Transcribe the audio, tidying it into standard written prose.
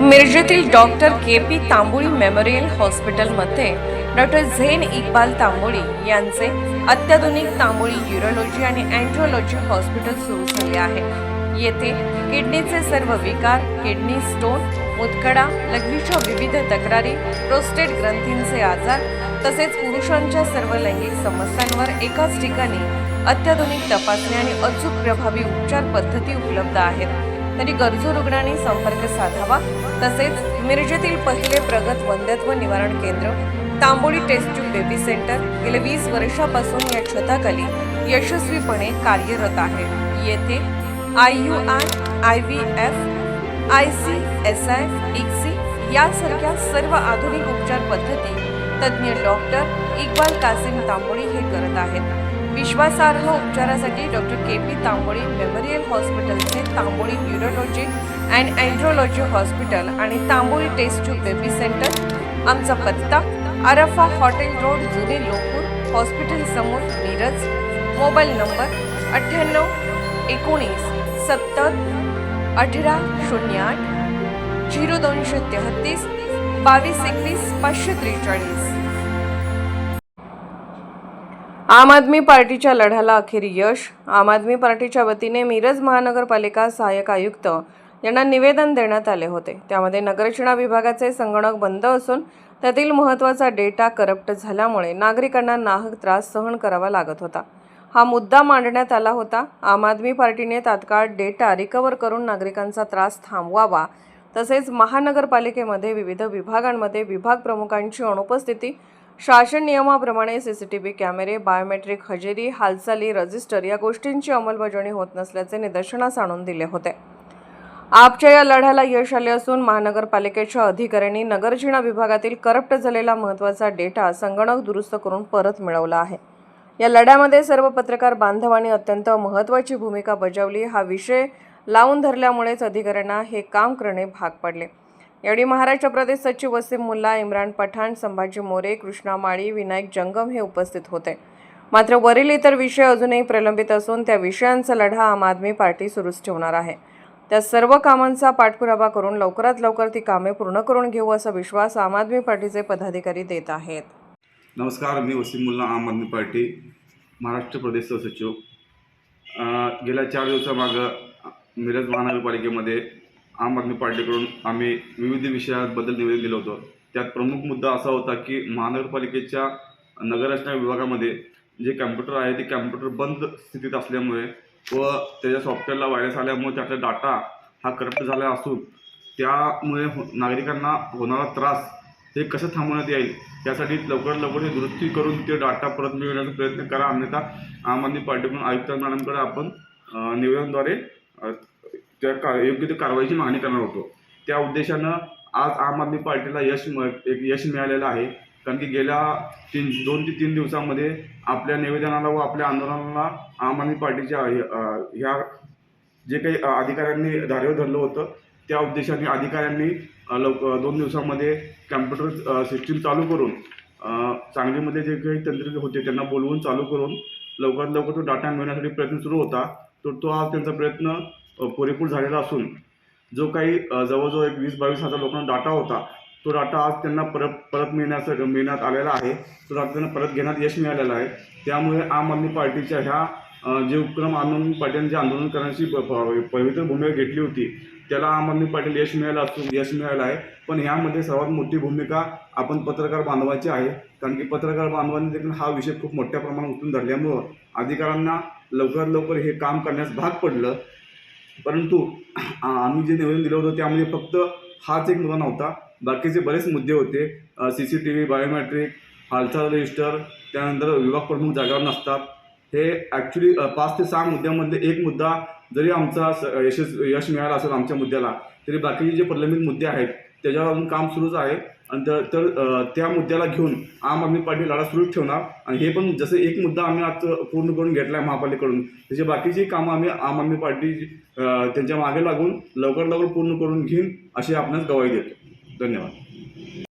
मिरजेतील doctor KP. Tamboli memorial हॉस्पिटलमध्ये doctor Zen Iqbal Tamboli यांचे अत्याधुनिक तांबोळी यूरोलॉजी आणि अँड्रोलॉजी हॉस्पिटल सुरू झाले आहे। येथे किडनीचे सर्व विकार, किडनी स्टोन, मुतखडा, लघवीच्या विविध तक्रारी, प्रोस्टेट ग्रंथींचे आजार तसेच पुरुषांच्या सर्व लैंगिक समस्यांवर एकाच ठिकाणी अत्याधुनिक तपासणी आणि अचूक प्रभावी उपचार पद्धती उपलब्ध आहेत। तरी गरजू रुग्णांनी संपर्क साधावा। तसेच मिरजेतील पहिले प्रगत वंध्यत्व निवारण केंद्र Tamboli test tube baby centre गेल्या 20 वर्षापासून या छताखाली यशस्वीपणे कार्यरत आहे। येथे IUI, IVF, ICSI, ICSI यासारख्या सर्व आधुनिक उपचार पद्धती तज्ञ डॉक्टर इक्बाल कासिम तांबोळी हे करत आहेत। विश्वासार्ह उपचारासाठी डॉक्टर के.पी. तांबोळी मेमोरियल हॉस्पिटलचे Tamboli urology and andrology hospital आणि Tamboli test tube baby centre. आमचा पत्ता आरफा हॉटेल रोड, जुने लोकपूर, हॉस्पिटल समोर, मिरज। Mobile number 98 19 70 18 08 0233 22 21 543। आम आदमी पार्टीच्या लढ्याला अखेर यश। आम आदमी पार्टीच्या वतीने मिरज महानगरपालिका सहाय्यक आयुक्त यांना निवेदन देण्यात आले होते। त्यामध्ये नगररचना विभागाचे संगणक बंद असून त्यातील महत्त्वाचा डेटा करप्ट झाल्यामुळे नागरिकांना नाहक त्रास सहन करावा लागत होता। हा मुद्दा मांडण्यात आला होता। आम आदमी पार्टीने तात्काळ डेटा रिकव्हर करून नागरिकांचा त्रास थांबवावा। तसेच महानगरपालिकेमध्ये विविध विभागांमध्ये विभाग प्रमुखांची अनुपस्थिती, शासन नियमाप्रमाणे CCTV कॅमेरे, बायोमेट्रिक हजेरी, हालचाली रजिस्टर या गोष्टींची अंमलबजावणी होत नसल्याचे निदर्शनास आणून दिले होते। आपच्या या लढ्याला यश आले असून महानगरपालिकेच्या अधिकाऱ्यांनी नगररचना विभागातील करप्ट झालेला महत्त्वाचा डेटा संगणक दुरुस्त करून परत मिळवला आहे। या लढ्यामध्ये सर्व पत्रकार बांधवांनी अत्यंत महत्त्वाची भूमिका बजावली। हा विषय लावून धरल्यामुळेच अधिकाऱ्यांना हे काम करणे भाग पडले। यावेळी महाराष्ट्र प्रदेश सचिव वसीम मुल्ला, इम्रान पठाण, संभाजी मोरे, कृष्णा माळी, विनायक जंगम हे उपस्थित होते। मात्र वरील इतर विषय अजूनही प्रलंबित असून त्या विषयांचा लढा आम आदमी पार्टी सुरूच ठेवणार आहे। त्या सर्व कामांचा पाठपुरावा करून लवकरात लवकर ती कामे पूर्ण करून घेऊ असा विश्वास आम आदमी पार्टीचे पदाधिकारी देत आहेत। नमस्कार, मी वसीम मुल्ला, आम आदमी पार्टी महाराष्ट्र प्रदेश सचिव। गेल्या 4 दिवसामागं मिरज महानगरपालिकेमध्ये आम आदमी पार्टीकडून आम्ही विविध विषयांबद्दल निवेदन दिलं होतं। त्यात प्रमुख मुद्दा असा होता की महानगरपालिकेच्या नगररचना विभागामध्ये जे कॅम्प्युटर आहे ते कॅम्प्युटर बंद स्थितीत असल्यामुळे व त्याच्या सॉफ्टवेअरला व्हायरस आल्यामुळे त्याचा डाटा हा करप्ट झाला असून त्यामुळे नागरिकांना होणारा त्रास हे कसं थांबवण्यात येईल यासाठी लवकरात लवकर हे दुरुस्ती करून ते डाटा परत मिळवण्याचा प्रयत्न करा, अन्यथा आम आदमी पार्टीकडून आयुक्त मॅडमकडे आपण निवेदनाद्वारे त्या योग्य ते कारवाईची मागणी करणार होतो। त्या उद्देशानं आज आम आदमी पार्टीला यश मिळालेलं आहे, कारण की गेल्या 2 ते 3 दिवसांमध्ये आपल्या निवेदनाला व आपल्या आंदोलनाला आम आदमी पार्टीच्या ह्या जे काही अधिकाऱ्यांनी धारेवर धरलं होतं त्या उद्देशाने अधिकाऱ्यांनी 2 दिवसांमध्ये कॅम्प्युटर सिस्टीम चालू करून सांगलीमध्ये जे काही तंत्रज्ञ होते त्यांना बोलवून चालू करून लवकरात लवकर तो डाटा मिळवण्यासाठी प्रयत्न सुरू होता। तो आज त्यांचा प्रयत्न पुरेपूर झालेला असून जो काही जवळजवळ 20-22 हजार लोकांना डाटा होता तो डाटा आज त्यांना परत मिळण्यात आलेला आहे। तो डाटा त्यांना परत घेण्यात यश मिळालेलं आहे। त्यामुळे आम आदमी पार्टीच्या ह्या जे उपक्रम आम आदमी पार्टीने जे आंदोलन करण्याची पवित्र भूमिका घेतली होती त्याला आम आदमी पार्टीला यश मिळालं आहे। पण ह्यामध्ये सर्वात मोठी भूमिका आपण पत्रकार बांधवांची आहे, कारण की पत्रकार बांधवांनी देखील हा विषय खूप मोठ्या प्रमाणात उचलून धरल्यामुळं अधिकाऱ्यांना लवकरात लवकर हे काम करण्यास भाग पडलं। परंतु आम्ही जे निवेदन दिलं होतं त्यामध्ये फक्त हाच एक मुद्दा नव्हता, बाकीचे बरेच मुद्दे होते। CCTV, बायोमेट्रिक, हालचाल रजिस्टर, त्यानंतर विभाग प्रमुख जागेवर नसतात। हे ॲक्च्युली 5 ते 6 मुद्द्यांमध्ये एक मुद्दा जरी आमचा यश मिळालं असेल आमच्या मुद्द्याला, तरी बाकीचे जे प्रलंबित मुद्दे आहेत त्याच्यावर अजून काम सुरूच आहे आणि त्या मुद्द्याला घेऊन आम आदमी पार्टी लढा सुरूच ठेवणार। आणि हे पण जसं एक मुद्दा आम्ही आज पूर्ण करून घेतला आहे महापालिकेकडून, त्याची बाकीची कामं आम्ही आम आदमी पार्टी त्यांच्या मागे लागून लवकर पूर्ण करून घेईन अशी आपणास ग्वाही देतो। धन्यवाद।